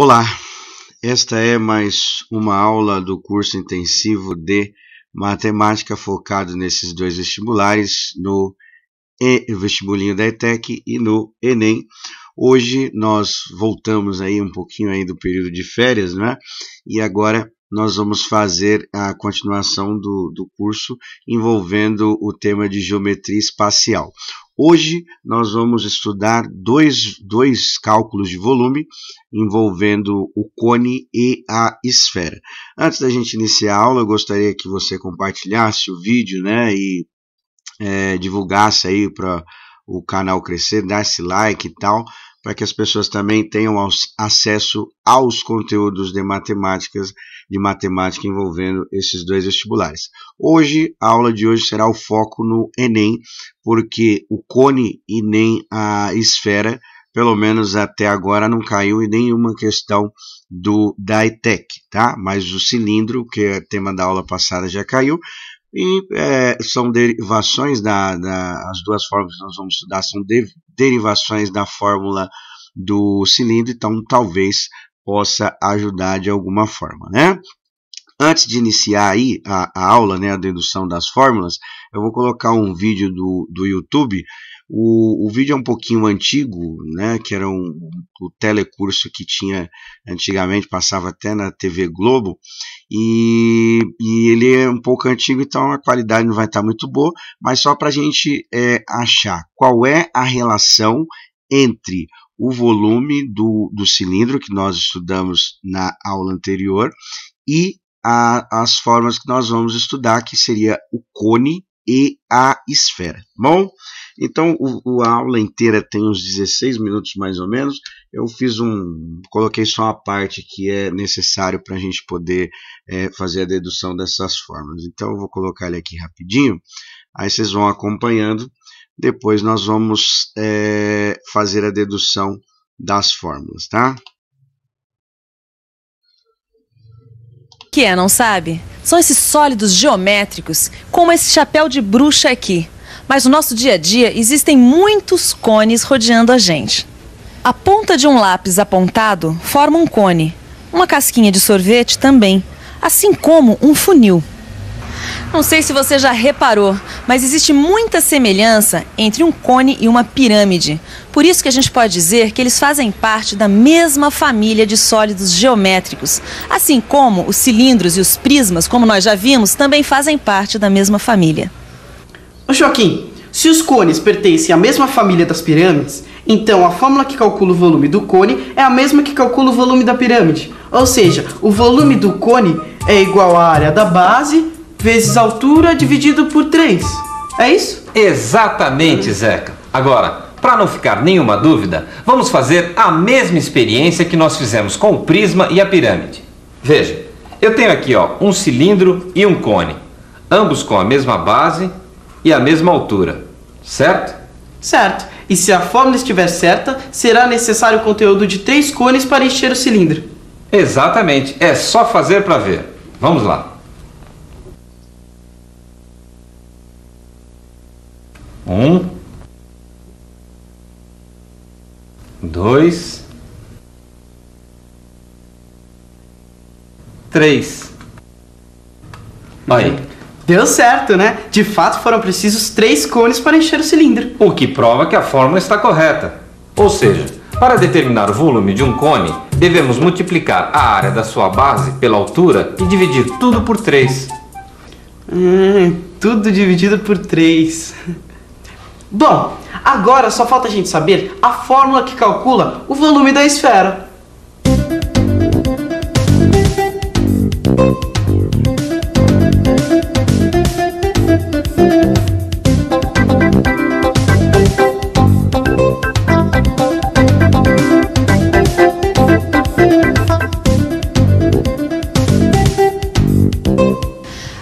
Olá, esta é mais uma aula do curso intensivo de matemática focado nesses dois vestibulares, no vestibulinho da ETEC e no Enem. Hoje nós voltamos aí um pouquinho aí do período de férias, né? E agora nós vamos fazer a continuação do curso envolvendo o tema de geometria espacial. Hoje nós vamos estudar dois cálculos de volume envolvendo o cone e a esfera. Antes da gente iniciar a aula, eu gostaria que você compartilhasse o vídeo, né, e divulgasse aí para o canal crescer, desse like e tal, para que as pessoas também tenham acesso aos conteúdos de matemática envolvendo esses dois vestibulares. Hoje, a aula de hoje será o foco no Enem, porque o cone e nem a esfera, pelo menos até agora, não caiu em nenhuma questão da ETEC, tá? Mas o cilindro, que é tema da aula passada, já caiu. E são derivações as duas fórmulas que nós vamos estudar são derivações da fórmula do cilindro, então talvez possa ajudar de alguma forma, né? Antes de iniciar aí a aula, né, a dedução das fórmulas, eu vou colocar um vídeo do YouTube. O vídeo é um pouquinho antigo, né, que era o telecurso que tinha antigamente, passava até na TV Globo, e ele é um pouco antigo, então a qualidade não vai estar muito boa, mas só para a gente achar qual é a relação entre o volume do cilindro, que nós estudamos na aula anterior, e as formas que nós vamos estudar, que seria o cone e a esfera. Bom, então a aula inteira tem uns 16 minutos mais ou menos. Eu coloquei só a parte que é necessário para a gente poder fazer a dedução dessas fórmulas. Então eu vou colocar ele aqui rapidinho, aí vocês vão acompanhando. Depois nós vamos fazer a dedução das fórmulas, tá? Não sabe? São esses sólidos geométricos, como esse chapéu de bruxa aqui. Mas no nosso dia a dia existem muitos cones rodeando a gente. A ponta de um lápis apontado forma um cone. Uma casquinha de sorvete também, assim como um funil. Não sei se você já reparou, mas existe muita semelhança entre um cone e uma pirâmide. Por isso que a gente pode dizer que eles fazem parte da mesma família de sólidos geométricos. Assim como os cilindros e os prismas, como nós já vimos, também fazem parte da mesma família. Ô Joaquim, se os cones pertencem à mesma família das pirâmides, então a fórmula que calcula o volume do cone é a mesma que calcula o volume da pirâmide. Ou seja, o volume do cone é igual à área da base vezes a altura dividido por 3. É isso? Exatamente, Zeca. Agora, para não ficar nenhuma dúvida, vamos fazer a mesma experiência que nós fizemos com o prisma e a pirâmide. Veja, eu tenho aqui um cilindro e um cone, ambos com a mesma base e a mesma altura, certo? Certo. E se a fórmula estiver certa, será necessário o conteúdo de 3 cones para encher o cilindro. Exatamente. É só fazer para ver. Vamos lá. 1, 2, 3. Aí. Deu certo, né? De fato foram precisos 3 cones para encher o cilindro. O que prova que a fórmula está correta. Ou seja, para determinar o volume de um cone, devemos multiplicar a área da sua base pela altura e dividir tudo por 3. Tudo dividido por 3. Bom, agora só falta a gente saber a fórmula que calcula o volume da esfera.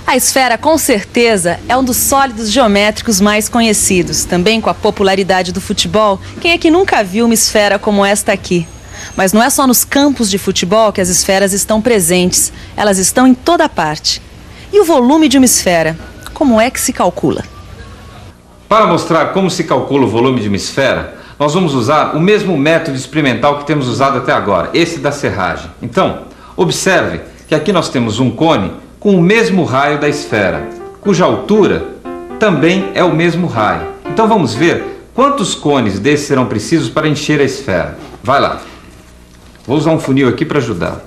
A esfera, com certeza, é um dos sólidos geométricos mais conhecidos. Também com a popularidade do futebol, quem é que nunca viu uma esfera como esta aqui? Mas não é só nos campos de futebol que as esferas estão presentes. Elas estão em toda parte. E o volume de uma esfera? Como é que se calcula? Para mostrar como se calcula o volume de uma esfera, nós vamos usar o mesmo método experimental que temos usado até agora, esse da serragem. Então, observe que aqui nós temos um cone com o mesmo raio da esfera, cuja altura também é o mesmo raio. Então vamos ver quantos cones desses serão precisos para encher a esfera. Vai lá. Vou usar um funil aqui para ajudar.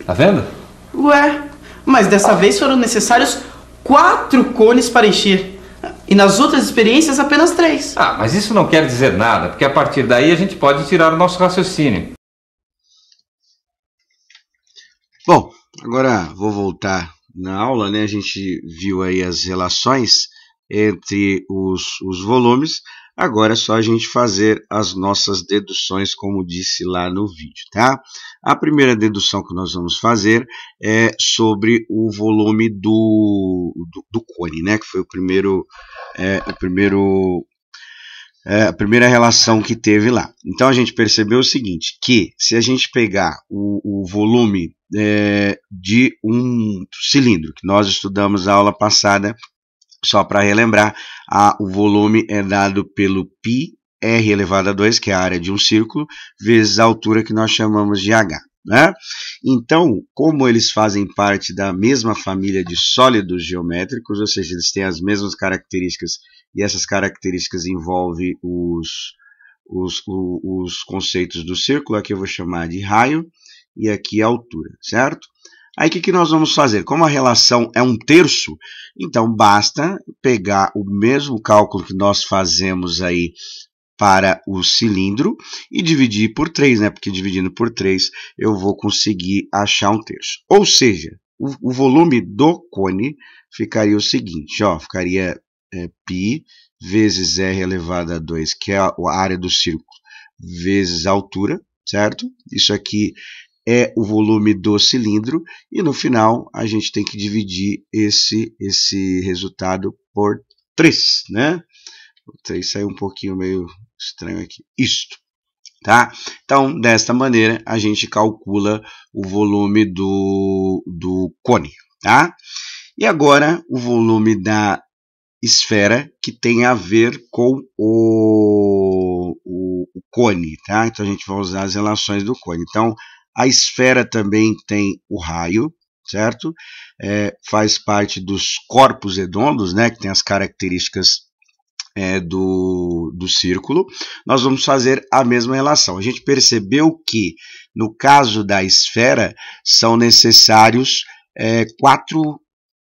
Tá vendo? Ué, mas dessa vez foram necessários 4 cones para encher. E nas outras experiências apenas 3. Ah, mas isso não quer dizer nada, porque a partir daí a gente pode tirar o nosso raciocínio. Bom, agora vou voltar na aula, né? A gente viu aí as relações entre os volumes. Agora é só a gente fazer as nossas deduções, como disse lá no vídeo, tá? A primeira dedução que nós vamos fazer é sobre o volume do cone, né? Que foi a primeira relação que teve lá. Então a gente percebeu o seguinte, que se a gente pegar o volume de um cilindro, que nós estudamos na aula passada, só para relembrar, o volume é dado pelo πr elevado a 2, que é a área de um círculo, vezes a altura que nós chamamos de h. Né? Então, como eles fazem parte da mesma família de sólidos geométricos, ou seja, eles têm as mesmas características, e essas características envolvem os conceitos do círculo, aqui eu vou chamar de raio, e aqui a altura, certo? Aí o que nós vamos fazer? Como a relação é 1/3, então basta pegar o mesmo cálculo que nós fazemos aí para o cilindro e dividir por 3, né? Porque dividindo por 3 eu vou conseguir achar 1/3. Ou seja, o volume do cone ficaria o seguinte, ó, ficaria π vezes r elevado a 2, que é a área do círculo, vezes a altura, certo? Isso aqui é o volume do cilindro, e no final a gente tem que dividir esse resultado por 3, né? O 3 saiu um pouquinho meio estranho aqui. Isto, tá? Então, desta maneira, a gente calcula o volume do cone, tá? E agora, o volume da esfera, que tem a ver com o cone, tá? Então, a gente vai usar as relações do cone. Então, a esfera também tem o raio, certo? Faz parte dos corpos redondos, né? Que tem as características do círculo. Nós vamos fazer a mesma relação. A gente percebeu que, no caso da esfera, são necessários 4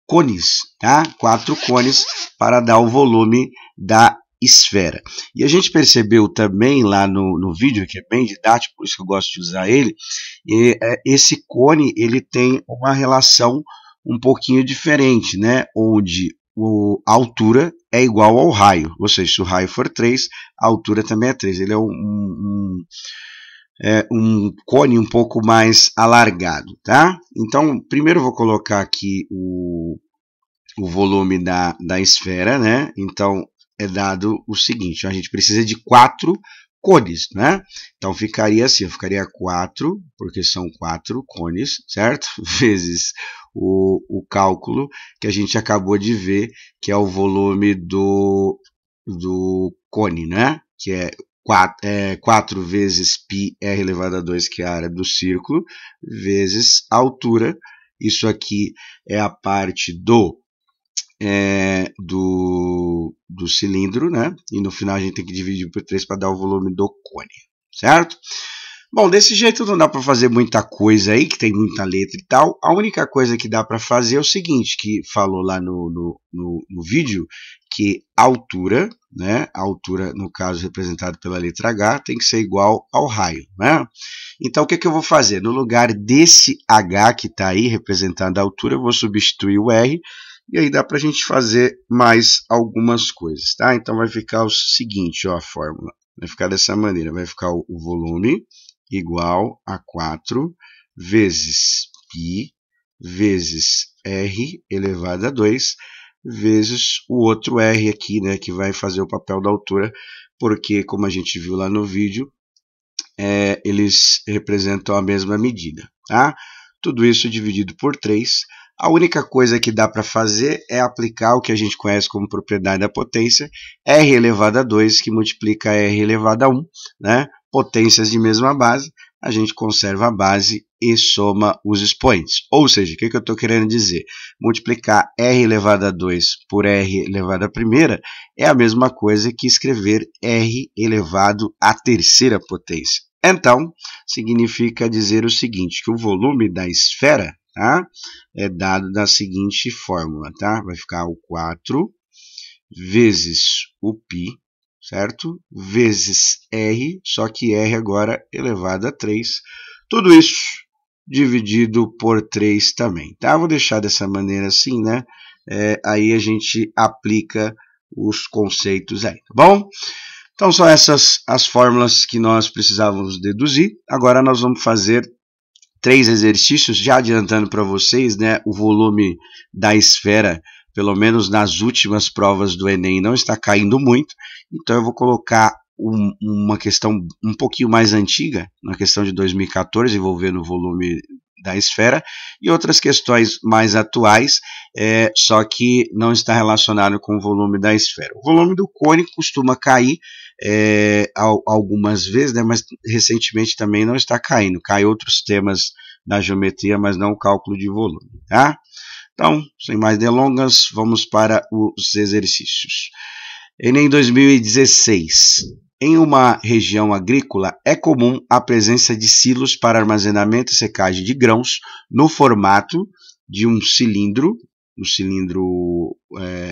cones, tá? 4 cones para dar o volume da esfera. E a gente percebeu também lá no vídeo, que é bem didático, por isso que eu gosto de usar ele, esse cone ele tem uma relação um pouquinho diferente, né? Onde a altura é igual ao raio, ou seja, se o raio for 3, a altura também é 3. Ele é um cone um pouco mais alargado, tá? Então, primeiro eu vou colocar aqui o volume da esfera, né? Então, é dado o seguinte, a gente precisa de 4 cones, né? Então ficaria assim, ficaria 4, porque são 4 cones, certo? Vezes o cálculo que a gente acabou de ver, que é o volume do cone, né? Que é 4 vezes πr elevado a 2, que é a área do círculo, vezes a altura. Isso aqui é a parte do cilindro, né? E no final a gente tem que dividir por 3 para dar o volume do cone, certo? Bom, desse jeito não dá para fazer muita coisa aí, que tem muita letra e tal. A única coisa que dá para fazer é o seguinte, que falou lá no vídeo, que a altura, né, a altura, no caso representado pela letra H, tem que ser igual ao raio, né? Então, o que eu vou fazer? No lugar desse H que está aí, representando a altura, eu vou substituir o R, e aí dá para a gente fazer mais algumas coisas, tá? Então, vai ficar o seguinte, ó, a fórmula. Vai ficar dessa maneira, vai ficar o volume igual a 4 vezes π vezes R elevado a 2 vezes o outro R aqui, né, que vai fazer o papel da altura, porque, como a gente viu lá no vídeo, eles representam a mesma medida, tá? Tudo isso dividido por 3. A única coisa que dá para fazer é aplicar o que a gente conhece como propriedade da potência, R elevado a 2, que multiplica R elevado a 1, né? Potências de mesma base, a gente conserva a base e soma os expoentes. Ou seja, o que eu estou querendo dizer? Multiplicar R elevado a 2 por R elevado a primeira é a mesma coisa que escrever R elevado à terceira potência. Então, significa dizer o seguinte, que o volume da esfera, tá, é dado da seguinte fórmula, tá? Vai ficar o 4 vezes o π, certo? Vezes R, só que R agora elevado a 3. Tudo isso dividido por 3 também, tá? Vou deixar dessa maneira assim, né? Aí a gente aplica os conceitos aí, tá bom? Então, são essas as fórmulas que nós precisávamos deduzir. Agora nós vamos fazer 3 exercícios, já adiantando para vocês, né? O volume da esfera, pelo menos nas últimas provas do Enem, não está caindo muito. Então, eu vou colocar uma questão um pouquinho mais antiga, uma questão de 2014, envolvendo o volume da esfera, e outras questões mais atuais, só que não está relacionado com o volume da esfera. O volume do cone costuma cair algumas vezes, né, mas recentemente também não está caindo. Cai outros temas da geometria, mas não o cálculo de volume, tá? Então, sem mais delongas, vamos para os exercícios. Enem 2016. Em uma região agrícola, é comum a presença de silos para armazenamento e secagem de grãos no formato de um cilindro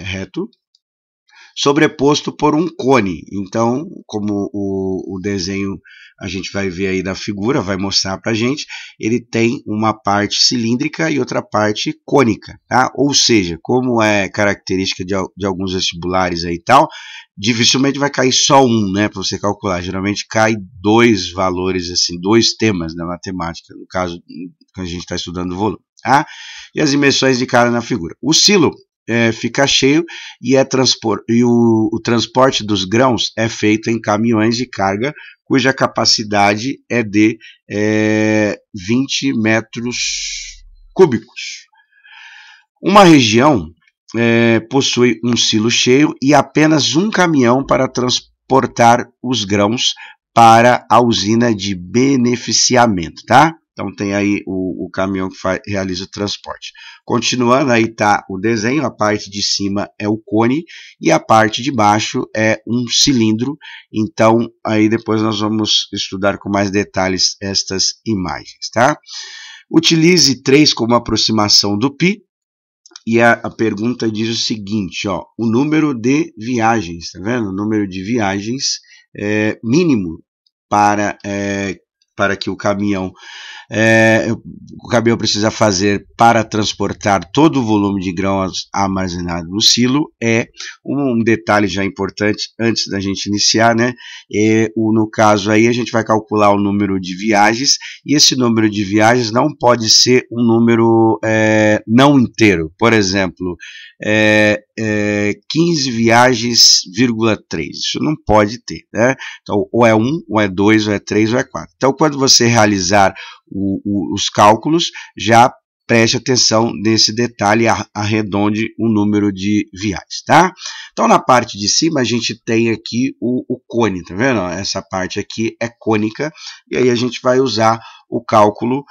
reto, sobreposto por um cone. Então, como o desenho a gente vai ver aí da figura, vai mostrar para a gente, ele tem uma parte cilíndrica e outra parte cônica, tá? Ou seja, como é característica de alguns vestibulares aí e tal, dificilmente vai cair só um, né, para você calcular. Geralmente cai 2 valores, assim, 2 temas na matemática, no caso que a gente está estudando o volume, tá? E as dimensões de cada na figura. O silo fica cheio e, o transporte dos grãos é feito em caminhões de carga cuja capacidade é de 20 metros cúbicos. Uma região possui um silo cheio e apenas um caminhão para transportar os grãos para a usina de beneficiamento, tá? Então tem aí o caminhão que realiza o transporte. Continuando, aí está o desenho, a parte de cima é o cone e a parte de baixo é um cilindro. Então aí depois nós vamos estudar com mais detalhes estas imagens, tá? Utilize 3 como aproximação do π. E a pergunta diz o seguinte, ó, o número de viagens, tá vendo? O número de viagens mínimo para que o caminhão precisa fazer para transportar todo o volume de grãos armazenado no silo. Um detalhe já importante antes da gente iniciar, né? No caso aí a gente vai calcular o número de viagens e esse número de viagens não pode ser um número não inteiro. Por exemplo, 15 viagens,3. Isso não pode ter, né? Então, ou é 1, ou é 2, ou é 3, ou é 4. Então, quando você realizar os cálculos, já preste atenção nesse detalhe, arredonde o número de viagens, tá? Então, na parte de cima, a gente tem aqui o cone, tá vendo? Essa parte aqui é cônica, e aí a gente vai usar o cálculo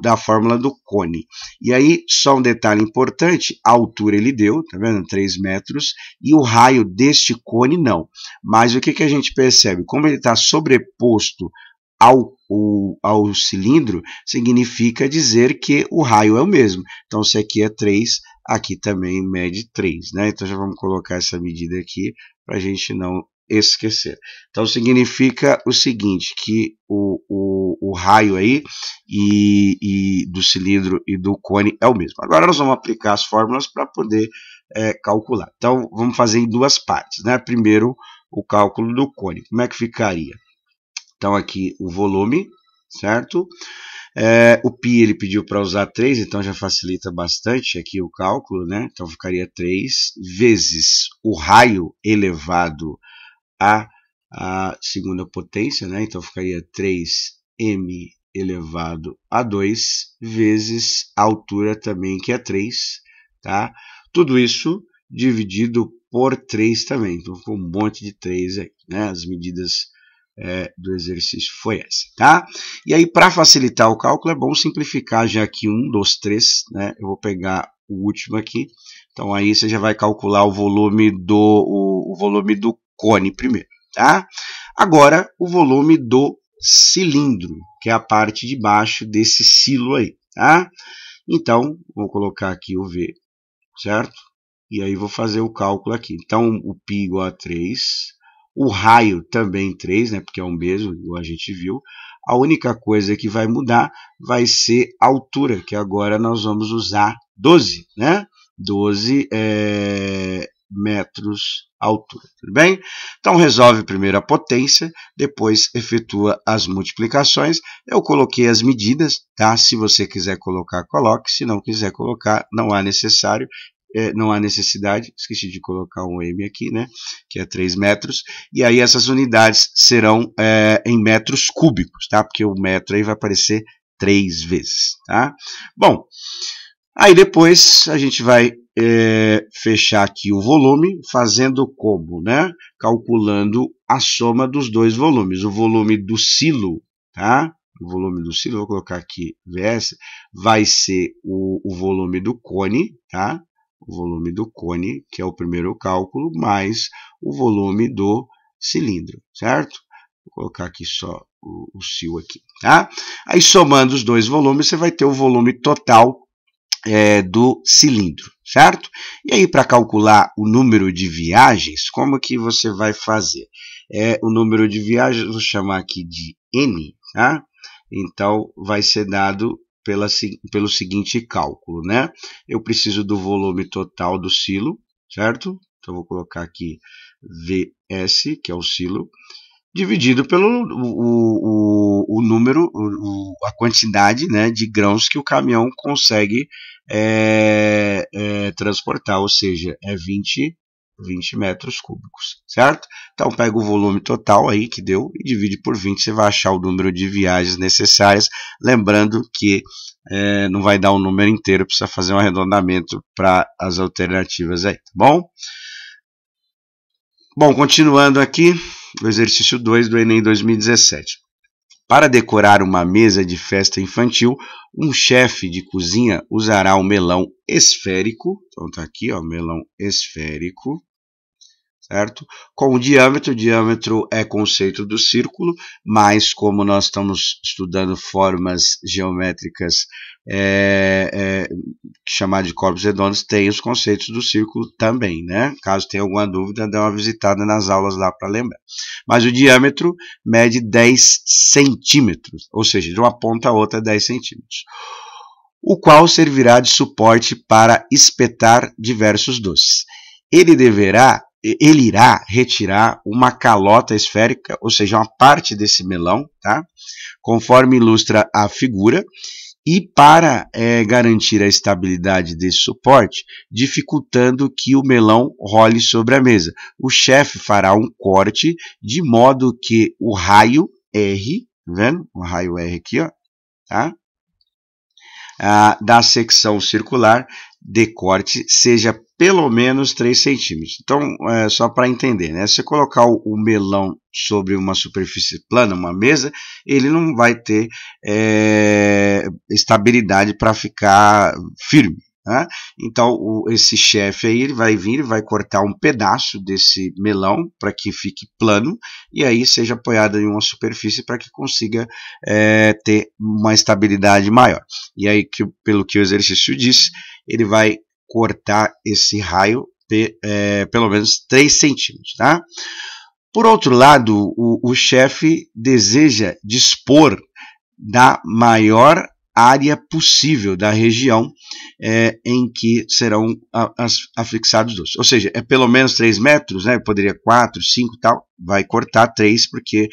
da fórmula do cone. E aí, só um detalhe importante, a altura ele deu, tá vendo? 3 metros, e o raio deste cone não. Mas o que a gente percebe? Como ele está sobreposto ao cilindro, significa dizer que o raio é o mesmo. Então, se aqui é 3, aqui também mede 3, né? Então, já vamos colocar essa medida aqui para a gente não esquecer. Então, significa o seguinte, que o raio aí e do cilindro e do cone é o mesmo. Agora, nós vamos aplicar as fórmulas para poder calcular. Então, vamos fazer em duas partes, né? Primeiro, o cálculo do cone. Como é que ficaria? Então, aqui o volume, certo? O π ele pediu para usar 3, então já facilita bastante aqui o cálculo, né? Então, ficaria 3 vezes o raio elevado à segunda potência, né? Então, ficaria 3m elevado a 2 vezes a altura também, que é 3, tá? Tudo isso dividido por 3 também. Então, ficou um monte de 3 aí, né? As medidas do exercício foi essa, tá? E aí, para facilitar o cálculo, é bom simplificar já aqui 1, 2, 3, né? Eu vou pegar o último aqui. Então, aí você já vai calcular o volume do cone primeiro, tá? Agora, o volume do cilindro, que é a parte de baixo desse silo aí, tá? Então, vou colocar aqui o V, certo? E aí, vou fazer o cálculo aqui. Então, o π igual a 3... O raio também 3, né, porque é o mesmo, igual a gente viu. A única coisa que vai mudar vai ser a altura, que agora nós vamos usar 12, né? 12 metros a altura, tudo bem? Então, resolve primeiro a potência, depois efetua as multiplicações. Eu coloquei as medidas, tá? Se você quiser colocar, coloque. Se não quiser colocar, não há necessidade, esqueci de colocar um M aqui, né, que é 3 metros, e aí essas unidades serão em metros cúbicos, tá, porque o metro aí vai aparecer 3 vezes, tá. Bom, aí depois a gente vai fechar aqui o volume, fazendo como, né, calculando a soma dos dois volumes, o volume do silo, tá, o volume do silo, vou colocar aqui VS, vai ser o volume do cone, tá, o volume do cone, que é o primeiro cálculo, mais o volume do cilindro, certo? Vou colocar aqui só o sil aqui, tá? Aí, somando os dois volumes, você vai ter o volume total do cilindro, certo? E aí, para calcular o número de viagens, como que você vai fazer? O número de viagens, vou chamar aqui de N, tá? Então, vai ser dado pelo seguinte cálculo, né? Eu preciso do volume total do silo, certo? Então, vou colocar aqui VS, que é o silo, dividido pelo o número, a quantidade, né, de grãos que o caminhão consegue transportar, ou seja, é 20 metros cúbicos, certo? Então, pega o volume total aí que deu e divide por 20, você vai achar o número de viagens necessárias, lembrando que não vai dar um número inteiro, precisa fazer um arredondamento para as alternativas aí, tá bom? Bom, continuando aqui, o exercício 2 do Enem 2017. Para decorar uma mesa de festa infantil, um chefe de cozinha usará um melão esférico, então tá aqui, ó, melão esférico, certo? Com o diâmetro é conceito do círculo, mas como nós estamos estudando formas geométricas chamadas de corpos redondos, tem os conceitos do círculo também, né? Caso tenha alguma dúvida, dê uma visitada nas aulas lá para lembrar. Mas o diâmetro mede 10 centímetros, ou seja, de uma ponta a outra 10 centímetros, o qual servirá de suporte para espetar diversos doces. Ele irá retirar uma calota esférica, ou seja, uma parte desse melão, tá? Conforme ilustra a figura, e para garantir a estabilidade desse suporte, dificultando que o melão role sobre a mesa. O chefe fará um corte de modo que o raio R, tá vendo? O raio R aqui, ó, tá? Da secção circular de corte seja pelo menos 3 centímetros. Então, só para entender, né? Se você colocar o melão sobre uma superfície plana, uma mesa, ele não vai ter estabilidade para ficar firme, Né? Então, esse chefe aí ele vai vir e vai cortar um pedaço desse melão para que fique plano e aí seja apoiado em uma superfície para que consiga ter uma estabilidade maior. E aí, pelo que o exercício diz, ele vai cortar esse raio pelo menos 3 centímetros. Tá? Por outro lado, o chefe deseja dispor da maior área possível da região em que serão afixados doces. Ou seja, é pelo menos 3 metros, né? Poderia 4, 5 e tal, vai cortar 3, porque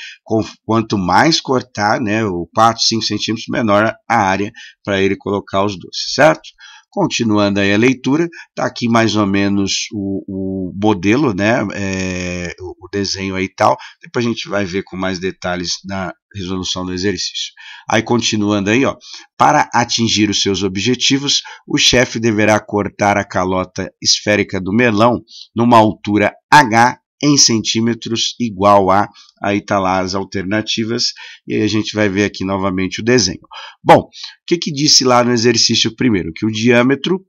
quanto mais cortar, né, o 4, 5 centímetros, menor a área para ele colocar os doces, certo? Continuando aí a leitura, está aqui mais ou menos o modelo, né, o desenho aí e tal, depois a gente vai ver com mais detalhes na resolução do exercício. Aí continuando aí, ó, para atingir os seus objetivos, o chefe deverá cortar a calota esférica do melão numa altura H em centímetros igual a, aí está lá as alternativas, e aí a gente vai ver aqui novamente o desenho. Bom, o que disse lá no exercício primeiro? Que o diâmetro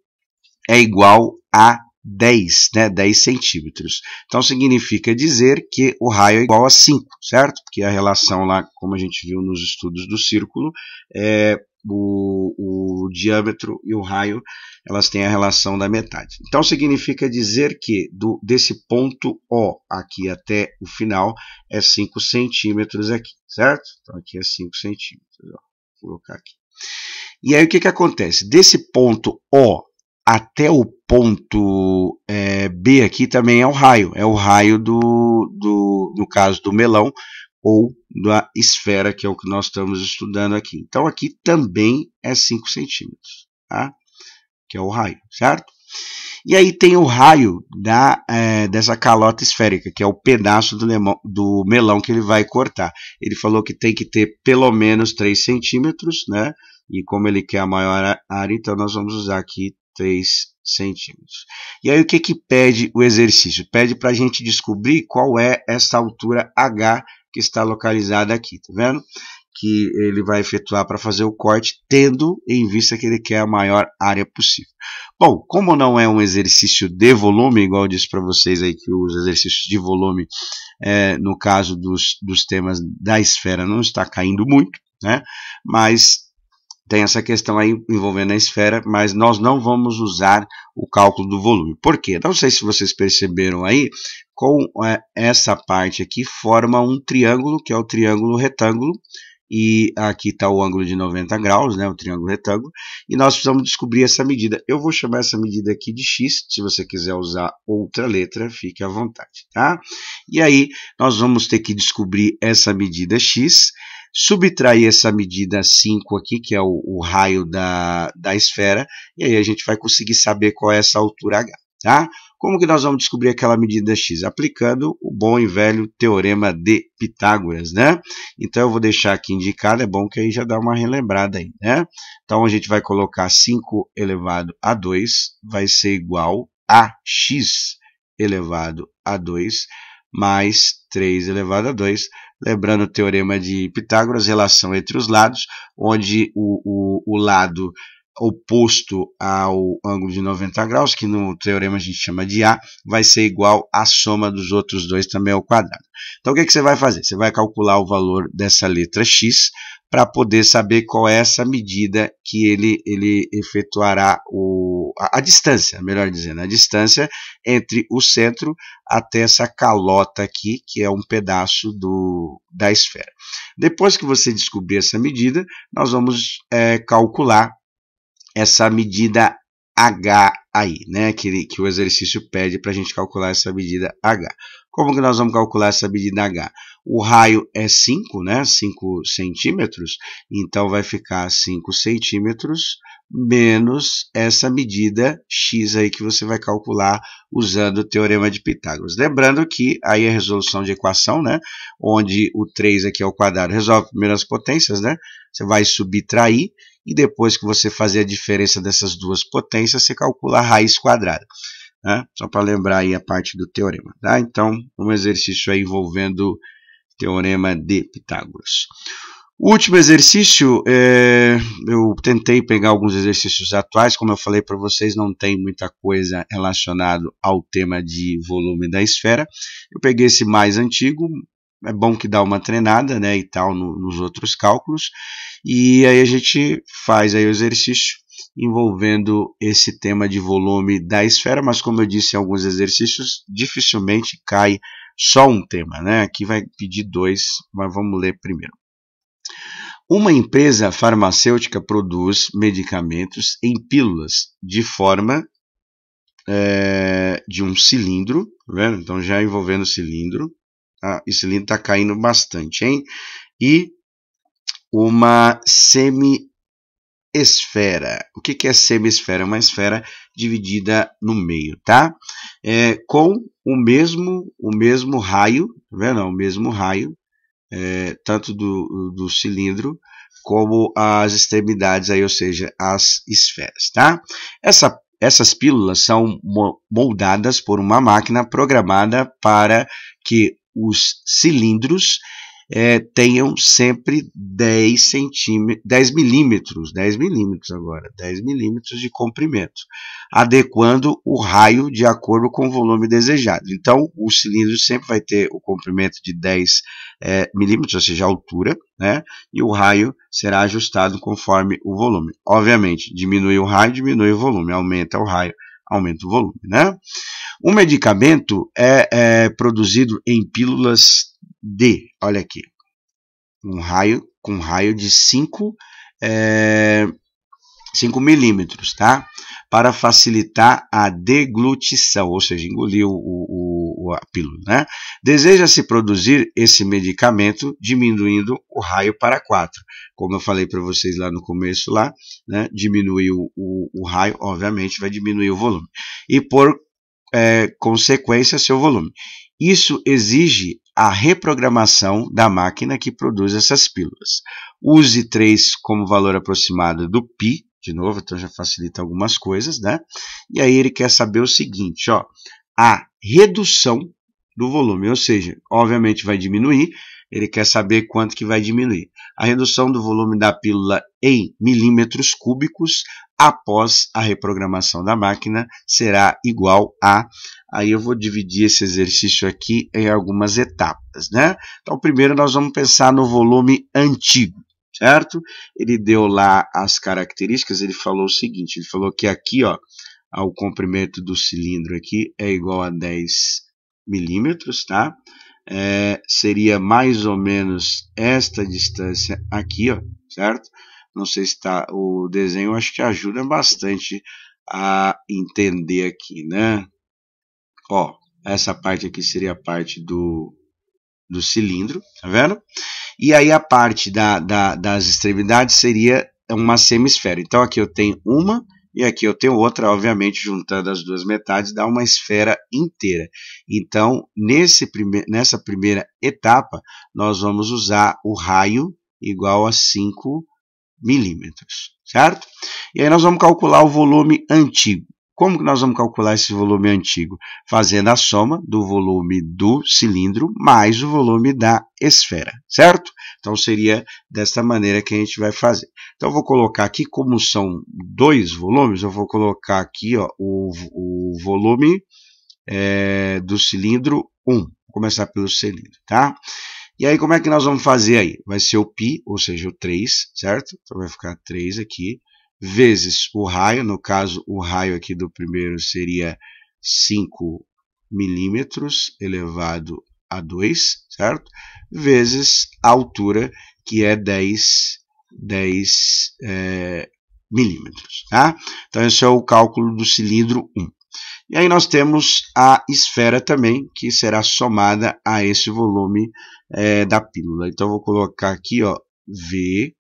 é igual a 10, né, 10 centímetros. Então significa dizer que o raio é igual a 5, certo? Porque a relação lá, como a gente viu nos estudos do círculo, o diâmetro e o raio, elas têm a relação da metade. Então significa dizer que desse ponto O aqui até o final é 5 centímetros aqui, certo? Então aqui é 5 centímetros, ó, vou colocar aqui. E aí o que acontece? Desse ponto O até o ponto B aqui também é o raio no caso do melão, ou da esfera, que é o que nós estamos estudando aqui. Então, aqui também é 5 centímetros, tá? Que é o raio, certo? E aí tem o raio dessa calota esférica, que é o pedaço do melão que ele vai cortar. Ele falou que tem que ter pelo menos 3 centímetros, né? E como ele quer a maior área, então nós vamos usar aqui 3 centímetros. E aí o que pede o exercício? Pede para a gente descobrir qual é essa altura H que está localizada aqui, tá vendo? Que ele vai efetuar para fazer o corte, tendo em vista que ele quer a maior área possível. Bom, como não é um exercício de volume, igual eu disse para vocês aí que os exercícios de volume, no caso dos temas da esfera, não está caindo muito, né? Mas tem essa questão aí envolvendo a esfera, mas nós não vamos usar o cálculo do volume. Por quê? Não sei se vocês perceberam aí, com essa parte aqui forma um triângulo, que é o triângulo retângulo, e aqui está o ângulo de 90 graus, né, o triângulo retângulo, e nós precisamos descobrir essa medida. Eu vou chamar essa medida aqui de x, se você quiser usar outra letra, fique à vontade, tá? E aí nós vamos ter que descobrir essa medida x, subtrair essa medida 5 aqui, que é o raio da esfera, e aí a gente vai conseguir saber qual é essa altura H, tá? Como que nós vamos descobrir aquela medida x? Aplicando o bom e velho teorema de Pitágoras, né? Então eu vou deixar aqui indicado, é bom que aí já dá uma relembrada aí, né? Então a gente vai colocar 5 elevado a 2 vai ser igual a x elevado a 2 mais 3 elevado a 2. Lembrando o teorema de Pitágoras, relação entre os lados, onde o lado oposto ao ângulo de 90 graus, que no teorema a gente chama de A, vai ser igual à soma dos outros dois também ao quadrado. Então o que você vai fazer? Você vai calcular o valor dessa letra x para poder saber qual é essa medida que ele efetuará a distância, melhor dizendo, a distância entre o centro até essa calota aqui, que é um pedaço da esfera. Depois que você descobrir essa medida, nós vamos calcular essa medida H aí, né, que o exercício pede para a gente calcular essa medida H. Como que nós vamos calcular essa medida H? O raio é 5, né, 5 centímetros, então vai ficar 5 centímetros menos essa medida x aí que você vai calcular usando o teorema de Pitágoras. Lembrando que aí é a resolução de equação, né, onde o 3 aqui ao quadrado resolve primeiro as potências, né, você vai subtrair, e depois que você fazer a diferença dessas duas potências, você calcula a raiz quadrada, né? Só para lembrar aí a parte do teorema, tá? Então, um exercício aí envolvendo teorema de Pitágoras. O último exercício, eu tentei pegar alguns exercícios atuais, como eu falei para vocês, não tem muita coisa relacionada ao tema de volume da esfera. Eu peguei esse mais antigo, é bom que dá uma treinada, né, e tal, nos outros cálculos, e aí a gente faz aí o exercício envolvendo esse tema de volume da esfera, mas como eu disse em alguns exercícios, dificilmente cai só um tema, né? Aqui vai pedir dois, mas vamos ler primeiro. Uma empresa farmacêutica produz medicamentos em pílulas de forma de um cilindro, tá vendo? Então já envolvendo o cilindro, tá? E o cilindro está caindo bastante, hein? E uma semi-esfera. O que é semi-esfera? É uma esfera dividida no meio, tá? Com o mesmo raio, tá vendo? O mesmo raio, tanto do cilindro como as extremidades, aí, ou seja, as esferas, tá? Essas pílulas são moldadas por uma máquina programada para que os cilindros tenham sempre 10 milímetros de comprimento, adequando o raio de acordo com o volume desejado. Então, o cilindro sempre vai ter o comprimento de 10 milímetros, ou seja, a altura, né? E o raio será ajustado conforme o volume. Obviamente, diminui o raio, diminui o volume, aumenta o raio, aumenta o volume, né? Um medicamento é produzido em pílulas olha aqui, com raio de 5 milímetros, tá? Para facilitar a deglutição, ou seja, engolir a pílula, né? Deseja-se produzir esse medicamento diminuindo o raio para 4. Como eu falei para vocês lá no começo, né? Diminuir o raio, obviamente, vai diminuir o volume. E por consequência, seu volume. Isso exige a reprogramação da máquina que produz essas pílulas. Use 3 como valor aproximado do π, de novo, então já facilita algumas coisas, né? E aí ele quer saber o seguinte, ó, a redução do volume, ou seja, obviamente vai diminuir, ele quer saber quanto que vai diminuir. A redução do volume da pílula em milímetros cúbicos após a reprogramação da máquina será igual a... Aí eu vou dividir esse exercício aqui em algumas etapas, né? Então, primeiro nós vamos pensar no volume antigo, certo? Ele deu lá as características, ele falou o seguinte, ele falou que aqui, ó, o comprimento do cilindro aqui é igual a 10 milímetros, tá? Seria mais ou menos esta distância aqui, ó, certo? Não sei se está o desenho, acho que ajuda bastante a entender aqui, né? Ó, essa parte aqui seria a parte do cilindro, tá vendo? E aí a parte das extremidades seria uma semisfera. Então aqui eu tenho uma e aqui eu tenho outra, obviamente juntando as duas metades dá uma esfera inteira. Então nessa primeira etapa nós vamos usar o raio igual a 5 milímetros, certo? E aí nós vamos calcular o volume antigo. Como que nós vamos calcular esse volume antigo? Fazendo a soma do volume do cilindro mais o volume da esfera, certo? Então seria desta maneira que a gente vai fazer. Então eu vou colocar aqui, como são 2 volumes, eu vou colocar aqui, ó, o volume do cilindro 1. Vou começar pelo cilindro, tá? E aí como é que nós vamos fazer aí? Vai ser o π, ou seja, o 3, certo? Então vai ficar 3 aqui, vezes o raio, no caso o raio aqui do primeiro seria 5 milímetros elevado a 2, certo? Vezes a altura, que é 10 milímetros, tá? Então esse é o cálculo do cilindro 1. E aí nós temos a esfera também, que será somada a esse volume da pílula. Então eu vou colocar aqui, ó, VE1.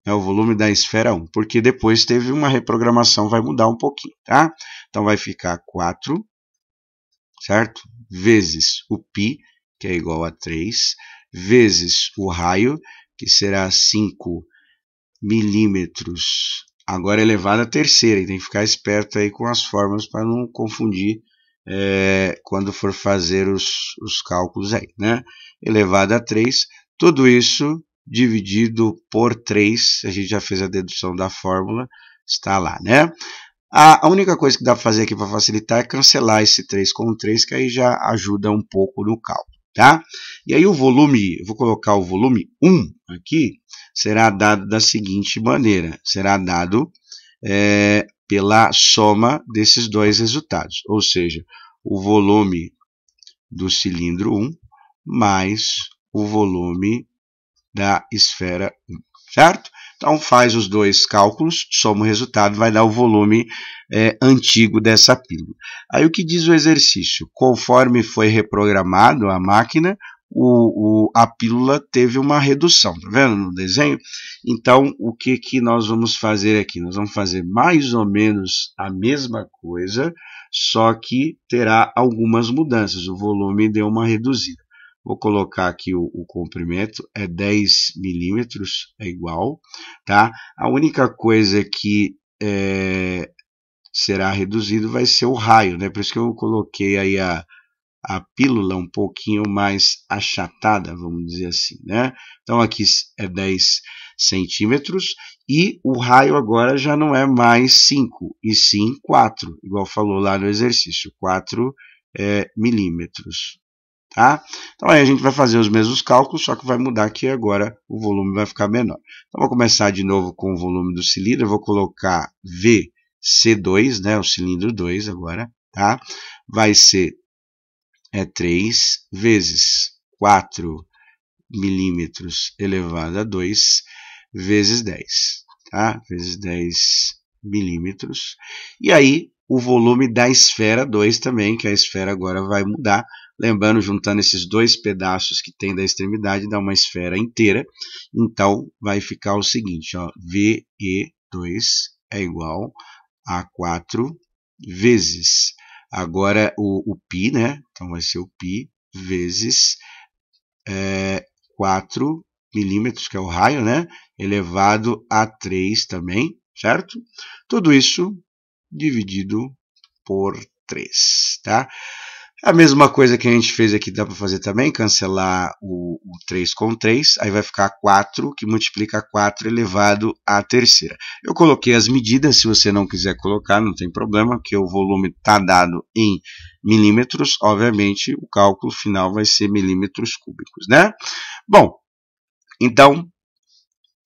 É o volume da esfera 1, porque depois teve uma reprogramação, vai mudar um pouquinho, tá? Então vai ficar 4, certo? Vezes o π, que é igual a 3, vezes o raio, que será 5 milímetros, agora elevado à terceira, e tem que ficar esperto aí com as fórmulas para não confundir quando for fazer os cálculos aí, né? Elevado a 3, Tudo isso dividido por 3, a gente já fez a dedução da fórmula, está lá, né? A única coisa que dá para fazer aqui para facilitar é cancelar esse 3 com 3, que aí já ajuda um pouco no cálculo, tá? E aí o volume, eu vou colocar o volume 1 aqui, será dado da seguinte maneira, será dado pela soma desses dois resultados, ou seja, o volume do cilindro 1 mais o volume da esfera 1, certo? Então faz os dois cálculos, soma o resultado, vai dar o volume antigo dessa pílula. Aí o que diz o exercício? Conforme foi reprogramado a máquina, a pílula teve uma redução, tá vendo no desenho? Então o que nós vamos fazer aqui? Nós vamos fazer mais ou menos a mesma coisa, só que terá algumas mudanças, o volume deu uma reduzida. Vou colocar aqui o comprimento, é 10 milímetros, é igual, tá? A única coisa que será reduzido vai ser o raio, né? Por isso que eu coloquei aí a pílula um pouquinho mais achatada, vamos dizer assim, né? Então aqui é 10 centímetros e o raio agora já não é mais 5, e sim 4, igual falou lá no exercício, 4 milímetros. Tá? Então aí a gente vai fazer os mesmos cálculos, só que vai mudar aqui agora, o volume vai ficar menor. Então vou começar de novo com o volume do cilindro, eu vou colocar VC2, né, o cilindro 2 agora, tá? Vai ser 3 vezes 4 milímetros elevado a 2 vezes 10, tá? Vezes 10 milímetros. E aí o volume da esfera 2 também, que a esfera agora vai mudar. Lembrando, juntando esses dois pedaços que tem da extremidade, dá uma esfera inteira. Então, vai ficar o seguinte, ó, VE2 é igual a 4 vezes, agora o π, né? Então, vai ser o π vezes 4 milímetros, que é o raio, né? Elevado a 3 também, certo? Tudo isso dividido por 3, tá? A mesma coisa que a gente fez aqui dá para fazer também, cancelar o 3 com 3, aí vai ficar 4, que multiplica 4 elevado à terceira. Eu coloquei as medidas, se você não quiser colocar, não tem problema, porque o volume está dado em milímetros, obviamente o cálculo final vai ser milímetros cúbicos, né? Bom, então,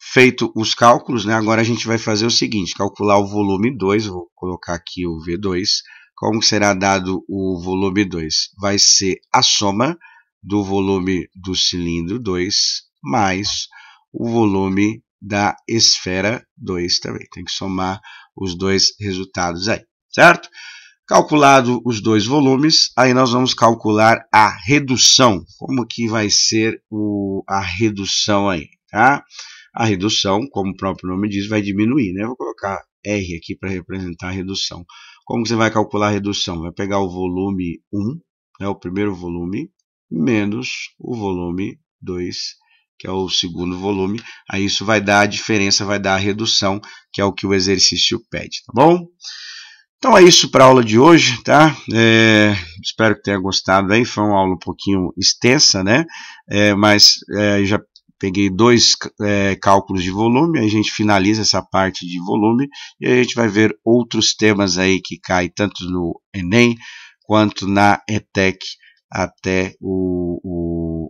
feito os cálculos, né, agora a gente vai fazer o seguinte, calcular o volume 2, vou colocar aqui o V2, como será dado o volume 2? Vai ser a soma do volume do cilindro 2 mais o volume da esfera 2 também. Tem que somar os dois resultados aí, certo? Calculado os dois volumes, aí nós vamos calcular a redução. Como que vai ser a redução aí, tá? A redução, como o próprio nome diz, vai diminuir, né? Vou colocar R aqui para representar a redução. Como você vai calcular a redução? Vai pegar o volume 1, né, o primeiro volume, menos o volume 2, que é o segundo volume. Aí isso vai dar a diferença, vai dar a redução, que é o que o exercício pede, tá bom? Então é isso para a aula de hoje, tá? Espero que tenha gostado aí, foi uma aula um pouquinho extensa, né? Mas já peguei dois cálculos de volume, aí a gente finaliza essa parte de volume e a gente vai ver outros temas aí que caem tanto no Enem quanto na ETEC até o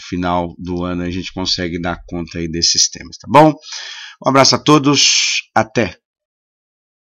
final do ano. A gente consegue dar conta aí desses temas, tá bom? Um abraço a todos, até!